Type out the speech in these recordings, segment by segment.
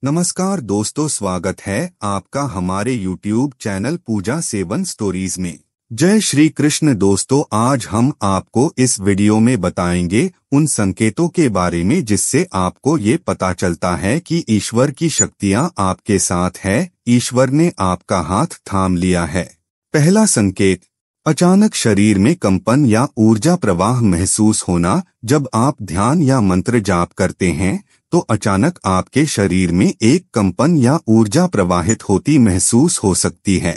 नमस्कार दोस्तों, स्वागत है आपका हमारे YouTube चैनल पूजा सेवन स्टोरीज में। जय श्री कृष्ण दोस्तों, आज हम आपको इस वीडियो में बताएंगे उन संकेतों के बारे में जिससे आपको ये पता चलता है कि ईश्वर की शक्तियां आपके साथ है, ईश्वर ने आपका हाथ थाम लिया है। पहला संकेत, अचानक शरीर में कंपन या ऊर्जा प्रवाह महसूस होना। जब आप ध्यान या मंत्र जाप करते हैं तो अचानक आपके शरीर में एक कंपन या ऊर्जा प्रवाहित होती महसूस हो सकती है।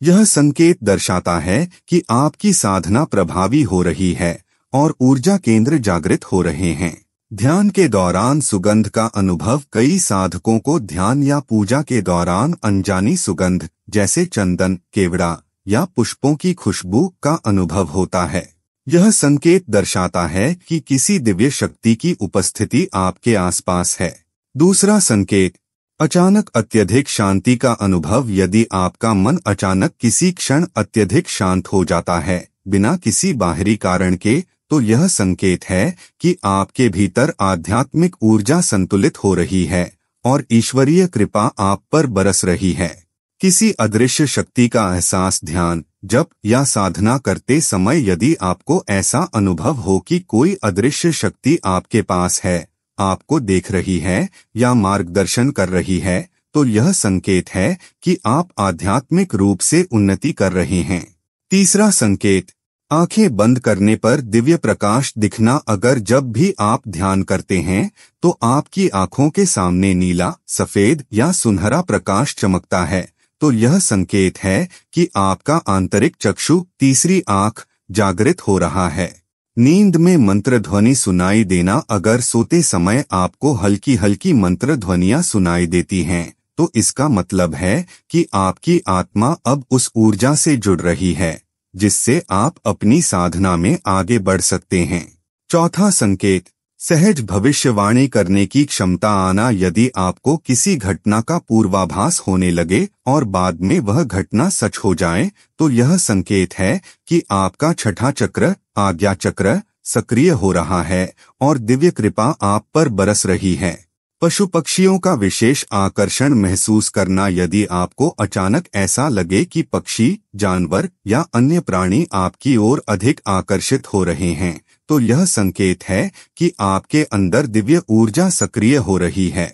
यह संकेत दर्शाता है कि आपकी साधना प्रभावी हो रही है और ऊर्जा केंद्र जागृत हो रहे हैं। ध्यान के दौरान सुगंध का अनुभव। कई साधकों को ध्यान या पूजा के दौरान अनजानी सुगंध जैसे चंदन, केवड़ा या पुष्पों की खुशबू का अनुभव होता है। यह संकेत दर्शाता है कि किसी दिव्य शक्ति की उपस्थिति आपके आसपास है। दूसरा संकेत, अचानक अत्यधिक शांति का अनुभव। यदि आपका मन अचानक किसी क्षण अत्यधिक शांत हो जाता है बिना किसी बाहरी कारण के, तो यह संकेत है कि आपके भीतर आध्यात्मिक ऊर्जा संतुलित हो रही है और ईश्वरीय कृपा आप पर बरस रही है। किसी अदृश्य शक्ति का एहसास। ध्यान, जप या साधना करते समय यदि आपको ऐसा अनुभव हो कि कोई अदृश्य शक्ति आपके पास है, आपको देख रही है या मार्गदर्शन कर रही है, तो यह संकेत है कि आप आध्यात्मिक रूप से उन्नति कर रहे हैं। तीसरा संकेत, आंखें बंद करने पर दिव्य प्रकाश दिखना। अगर जब भी आप ध्यान करते हैं तो आपकी आंखों के सामने नीला, सफेद या सुनहरा प्रकाश चमकता है, तो यह संकेत है कि आपका आंतरिक चक्षु, तीसरी आंख, जागृत हो रहा है। नींद में मंत्र ध्वनि सुनाई देना। अगर सोते समय आपको हल्की हल्की मंत्र ध्वनियां सुनाई देती हैं, तो इसका मतलब है कि आपकी आत्मा अब उस ऊर्जा से जुड़ रही है जिससे आप अपनी साधना में आगे बढ़ सकते हैं। चौथा संकेत, सहज भविष्यवाणी करने की क्षमता आना। यदि आपको किसी घटना का पूर्वाभास होने लगे और बाद में वह घटना सच हो जाए, तो यह संकेत है कि आपका छठा चक्र, आज्ञा चक्र, सक्रिय हो रहा है और दिव्य कृपा आप पर बरस रही है। पशु पक्षियों का विशेष आकर्षण महसूस करना। यदि आपको अचानक ऐसा लगे कि पक्षी, जानवर या अन्य प्राणी आपकी ओर अधिक आकर्षित हो रहे हैं, तो यह संकेत है कि आपके अंदर दिव्य ऊर्जा सक्रिय हो रही है।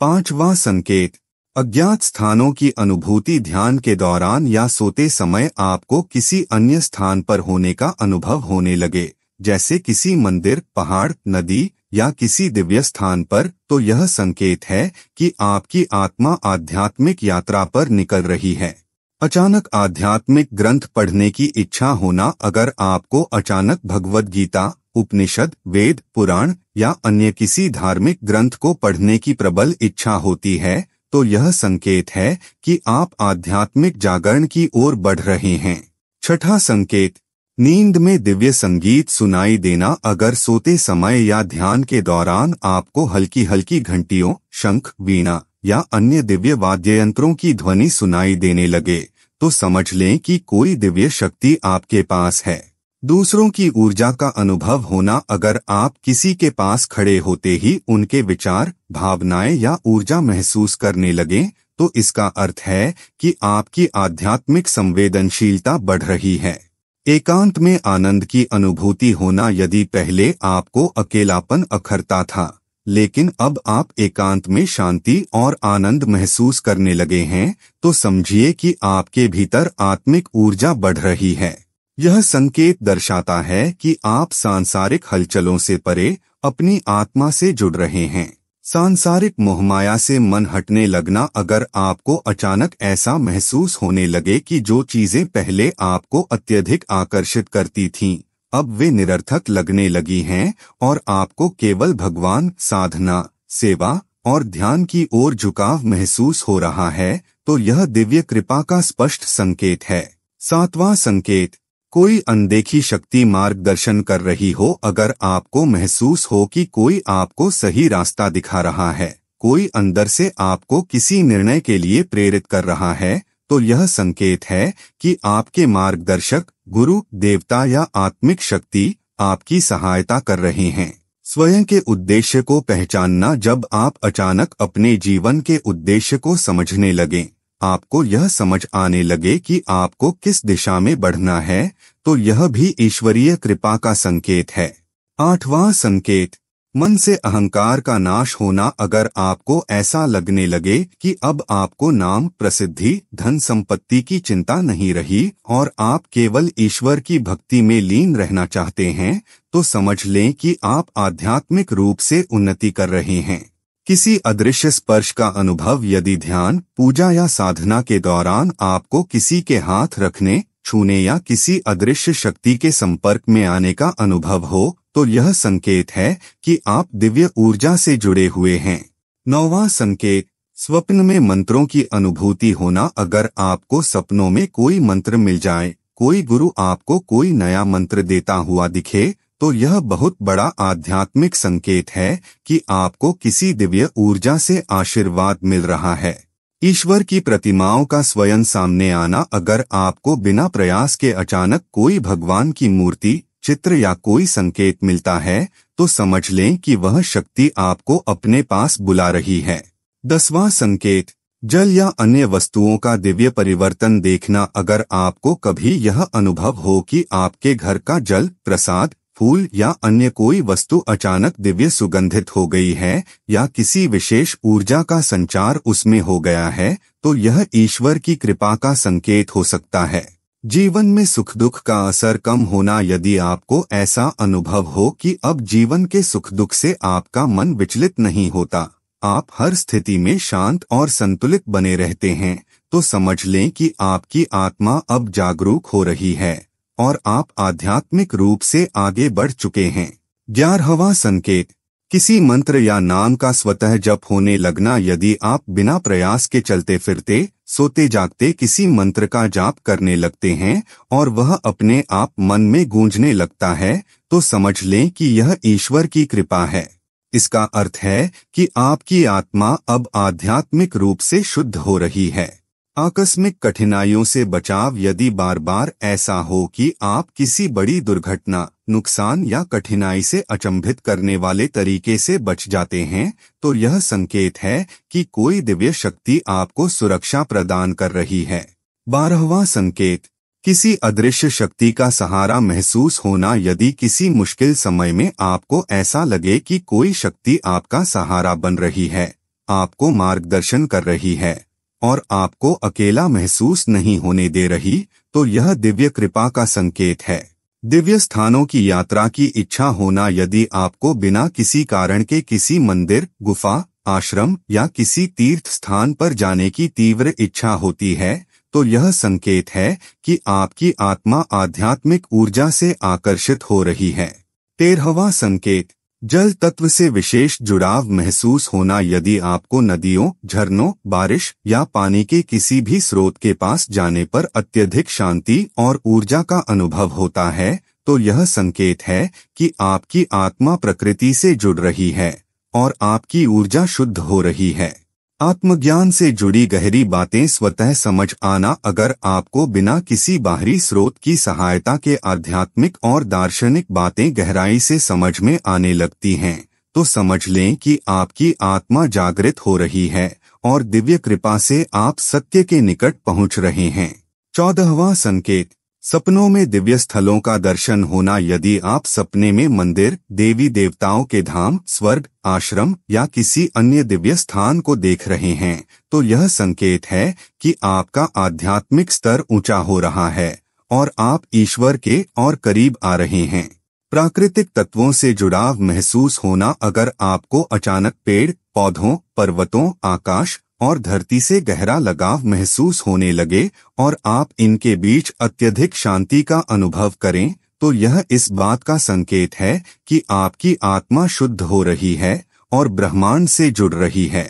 पांचवां संकेत, अज्ञात स्थानों की अनुभूति। ध्यान के दौरान या सोते समय आपको किसी अन्य स्थान पर होने का अनुभव होने लगे, जैसे किसी मंदिर, पहाड़, नदी या किसी दिव्य स्थान पर, तो यह संकेत है कि आपकी आत्मा आध्यात्मिक यात्रा पर निकल रही है। अचानक आध्यात्मिक ग्रंथ पढ़ने की इच्छा होना। अगर आपको अचानक भगवद गीता, उपनिषद, वेद, पुराण या अन्य किसी धार्मिक ग्रंथ को पढ़ने की प्रबल इच्छा होती है, तो यह संकेत है कि आप आध्यात्मिक जागरण की ओर बढ़ रहे हैं। छठा संकेत, नींद में दिव्य संगीत सुनाई देना। अगर सोते समय या ध्यान के दौरान आपको हल्की हल्की घंटियों, शंख, वीणा या अन्य दिव्य वाद्य यंत्रों की ध्वनि सुनाई देने लगे, तो समझ लें कि कोई दिव्य शक्ति आपके पास है। दूसरों की ऊर्जा का अनुभव होना। अगर आप किसी के पास खड़े होते ही उनके विचार, भावनाएं या ऊर्जा महसूस करने लगें, तो इसका अर्थ है कि आपकी आध्यात्मिक संवेदनशीलता बढ़ रही है। एकांत में आनंद की अनुभूति होना। यदि पहले आपको अकेलापन अखरता था, लेकिन अब आप एकांत में शांति और आनंद महसूस करने लगे हैं, तो समझिए कि आपके भीतर आत्मिक ऊर्जा बढ़ रही है। यह संकेत दर्शाता है कि आप सांसारिक हलचलों से परे अपनी आत्मा से जुड़ रहे हैं। सांसारिक मोहमाया से मन हटने लगना। अगर आपको अचानक ऐसा महसूस होने लगे कि जो चीजें पहले आपको अत्यधिक आकर्षित करती थीं, अब वे निरर्थक लगने लगी हैं और आपको केवल भगवान, साधना, सेवा और ध्यान की ओर झुकाव महसूस हो रहा है, तो यह दिव्य कृपा का स्पष्ट संकेत है। सातवां संकेत, कोई अनदेखी शक्ति मार्गदर्शन कर रही हो। अगर आपको महसूस हो कि कोई आपको सही रास्ता दिखा रहा है, कोई अंदर से आपको किसी निर्णय के लिए प्रेरित कर रहा है, तो यह संकेत है कि आपके मार्गदर्शक, गुरु, देवता या आत्मिक शक्ति आपकी सहायता कर रहे हैं। स्वयं के उद्देश्य को पहचानना। जब आप अचानक अपने जीवन के उद्देश्य को समझने लगें, आपको यह समझ आने लगे कि आपको किस दिशा में बढ़ना है, तो यह भी ईश्वरीय कृपा का संकेत है। 8वां संकेत, मन से अहंकार का नाश होना। अगर आपको ऐसा लगने लगे कि अब आपको नाम, प्रसिद्धि, धन संपत्ति की चिंता नहीं रही और आप केवल ईश्वर की भक्ति में लीन रहना चाहते हैं, तो समझ लें कि आप आध्यात्मिक रूप से उन्नति कर रहे हैं। किसी अदृश्य स्पर्श का अनुभव। यदि ध्यान, पूजा या साधना के दौरान आपको किसी के हाथ रखने, छूने या किसी अदृश्य शक्ति के संपर्क में आने का अनुभव हो, तो यह संकेत है कि आप दिव्य ऊर्जा से जुड़े हुए हैं। 9वां संकेत, स्वप्न में मंत्रों की अनुभूति होना। अगर आपको सपनों में कोई मंत्र मिल जाए, कोई गुरु आपको कोई नया मंत्र देता हुआ दिखे, तो यह बहुत बड़ा आध्यात्मिक संकेत है कि आपको किसी दिव्य ऊर्जा से आशीर्वाद मिल रहा है। ईश्वर की प्रतिमाओं का स्वयं सामने आना। अगर आपको बिना प्रयास के अचानक कोई भगवान की मूर्ति, चित्र या कोई संकेत मिलता है, तो समझ लें कि वह शक्ति आपको अपने पास बुला रही है। 10वां संकेत, जल या अन्य वस्तुओं का दिव्य परिवर्तन देखना। अगर आपको कभी यह अनुभव हो कि आपके घर का जल, प्रसाद, फूल या अन्य कोई वस्तु अचानक दिव्य सुगंधित हो गई है या किसी विशेष ऊर्जा का संचार उसमें हो गया है, तो यह ईश्वर की कृपा का संकेत हो सकता है। जीवन में सुख दुख का असर कम होना। यदि आपको ऐसा अनुभव हो कि अब जीवन के सुख दुख से आपका मन विचलित नहीं होता, आप हर स्थिति में शांत और संतुलित बने रहते हैं, तो समझ लें कि आपकी आत्मा अब जागरूक हो रही है और आप आध्यात्मिक रूप से आगे बढ़ चुके हैं। 11वां संकेत, किसी मंत्र या नाम का स्वतः जप होने लगना। यदि आप बिना प्रयास के चलते फिरते, सोते जागते किसी मंत्र का जाप करने लगते हैं और वह अपने आप मन में गूंजने लगता है, तो समझ लें कि यह ईश्वर की कृपा है। इसका अर्थ है कि आपकी आत्मा अब आध्यात्मिक रूप से शुद्ध हो रही है। आकस्मिक कठिनाइयों से बचाव। यदि बार बार ऐसा हो कि आप किसी बड़ी दुर्घटना, नुकसान या कठिनाई से अचंभित करने वाले तरीके से बच जाते हैं, तो यह संकेत है कि कोई दिव्य शक्ति आपको सुरक्षा प्रदान कर रही है। 12वां संकेत, किसी अदृश्य शक्ति का सहारा महसूस होना। यदि किसी मुश्किल समय में आपको ऐसा लगे कि कोई शक्ति आपका सहारा बन रही है, आपको मार्गदर्शन कर रही है और आपको अकेला महसूस नहीं होने दे रही, तो यह दिव्य कृपा का संकेत है। दिव्य स्थानों की यात्रा की इच्छा होना। यदि आपको बिना किसी कारण के किसी मंदिर, गुफा, आश्रम या किसी तीर्थ स्थान पर जाने की तीव्र इच्छा होती है, तो यह संकेत है कि आपकी आत्मा आध्यात्मिक ऊर्जा से आकर्षित हो रही है। 13वां संकेत, जल तत्व से विशेष जुड़ाव महसूस होना। यदि आपको नदियों, झरनों, बारिश या पानी के किसी भी स्रोत के पास जाने पर अत्यधिक शांति और ऊर्जा का अनुभव होता है, तो यह संकेत है कि आपकी आत्मा प्रकृति से जुड़ रही है और आपकी ऊर्जा शुद्ध हो रही है। आत्मज्ञान से जुड़ी गहरी बातें स्वतः समझ आना। अगर आपको बिना किसी बाहरी स्रोत की सहायता के आध्यात्मिक और दार्शनिक बातें गहराई से समझ में आने लगती हैं, तो समझ लें कि आपकी आत्मा जागृत हो रही है और दिव्य कृपा से आप सत्य के निकट पहुंच रहे हैं। 14वां संकेत, सपनों में दिव्य स्थलों का दर्शन होना। यदि आप सपने में मंदिर, देवी देवताओं के धाम, स्वर्ग, आश्रम या किसी अन्य दिव्य स्थान को देख रहे हैं, तो यह संकेत है कि आपका आध्यात्मिक स्तर ऊंचा हो रहा है और आप ईश्वर के और करीब आ रहे हैं। प्राकृतिक तत्वों से जुड़ाव महसूस होना। अगर आपको अचानक पेड़, पौधों, पर्वतों, आकाश और धरती से गहरा लगाव महसूस होने लगे और आप इनके बीच अत्यधिक शांति का अनुभव करें, तो यह इस बात का संकेत है कि आपकी आत्मा शुद्ध हो रही है और ब्रह्मांड से जुड़ रही है।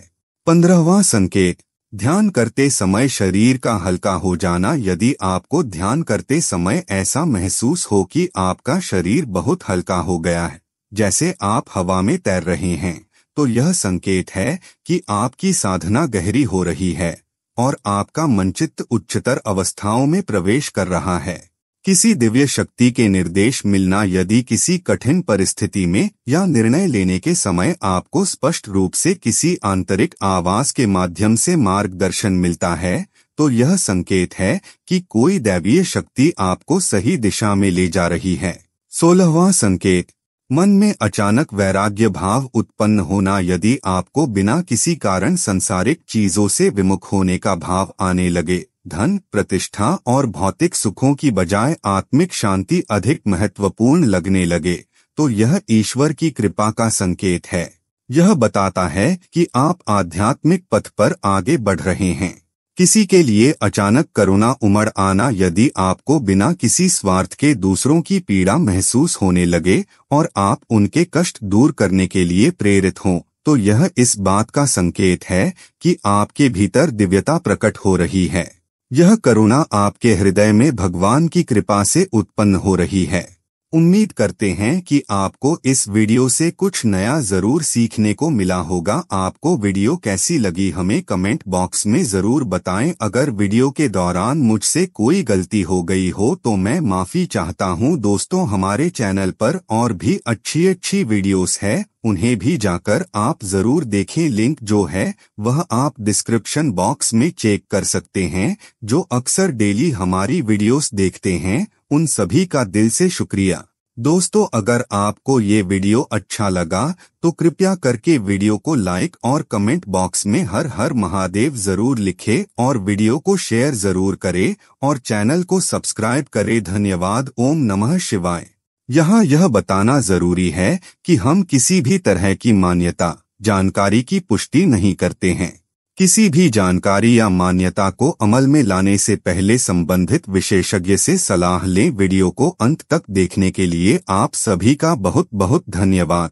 15वां संकेत, ध्यान करते समय शरीर का हल्का हो जाना। यदि आपको ध्यान करते समय ऐसा महसूस हो कि आपका शरीर बहुत हल्का हो गया है, जैसे आप हवा में तैर रहे हैं, तो यह संकेत है कि आपकी साधना गहरी हो रही है और आपका मनचित्त उच्चतर अवस्थाओं में प्रवेश कर रहा है। किसी दिव्य शक्ति के निर्देश मिलना। यदि किसी कठिन परिस्थिति में या निर्णय लेने के समय आपको स्पष्ट रूप से किसी आंतरिक आवाज के माध्यम से मार्गदर्शन मिलता है, तो यह संकेत है कि कोई दैवीय शक्ति आपको सही दिशा में ले जा रही है। 16वां संकेत, मन में अचानक वैराग्य भाव उत्पन्न होना। यदि आपको बिना किसी कारण संसारिक चीजों से विमुख होने का भाव आने लगे, धन, प्रतिष्ठा और भौतिक सुखों की बजाय आत्मिक शांति अधिक महत्वपूर्ण लगने लगे, तो यह ईश्वर की कृपा का संकेत है। यह बताता है कि आप आध्यात्मिक पथ पर आगे बढ़ रहे हैं। किसी के लिए अचानक करुणा उमड़ आना। यदि आपको बिना किसी स्वार्थ के दूसरों की पीड़ा महसूस होने लगे और आप उनके कष्ट दूर करने के लिए प्रेरित हों, तो यह इस बात का संकेत है कि आपके भीतर दिव्यता प्रकट हो रही है। यह करुणा आपके हृदय में भगवान की कृपा से उत्पन्न हो रही है। उम्मीद करते हैं कि आपको इस वीडियो से कुछ नया जरूर सीखने को मिला होगा। आपको वीडियो कैसी लगी हमें कमेंट बॉक्स में जरूर बताएं। अगर वीडियो के दौरान मुझसे कोई गलती हो गई हो तो मैं माफी चाहता हूं। दोस्तों, हमारे चैनल पर और भी अच्छी वीडियोस है, उन्हें भी जाकर आप जरूर देखें। लिंक जो है वह आप डिस्क्रिप्शन बॉक्स में चेक कर सकते हैं। जो अक्सर डेली हमारी वीडियोस देखते हैं, उन सभी का दिल से शुक्रिया। दोस्तों, अगर आपको ये वीडियो अच्छा लगा तो कृपया करके वीडियो को लाइक और कमेंट बॉक्स में हर हर महादेव जरूर लिखें और वीडियो को शेयर जरूर करें और चैनल को सब्सक्राइब करें। धन्यवाद। ओम नमः शिवाय। यहाँ यह बताना जरूरी है कि हम किसी भी तरह की मान्यता, जानकारी की पुष्टि नहीं करते हैं। किसी भी जानकारी या मान्यता को अमल में लाने से पहले संबंधित विशेषज्ञ से सलाह लें। वीडियो को अंत तक देखने के लिए आप सभी का बहुत बहुत धन्यवाद।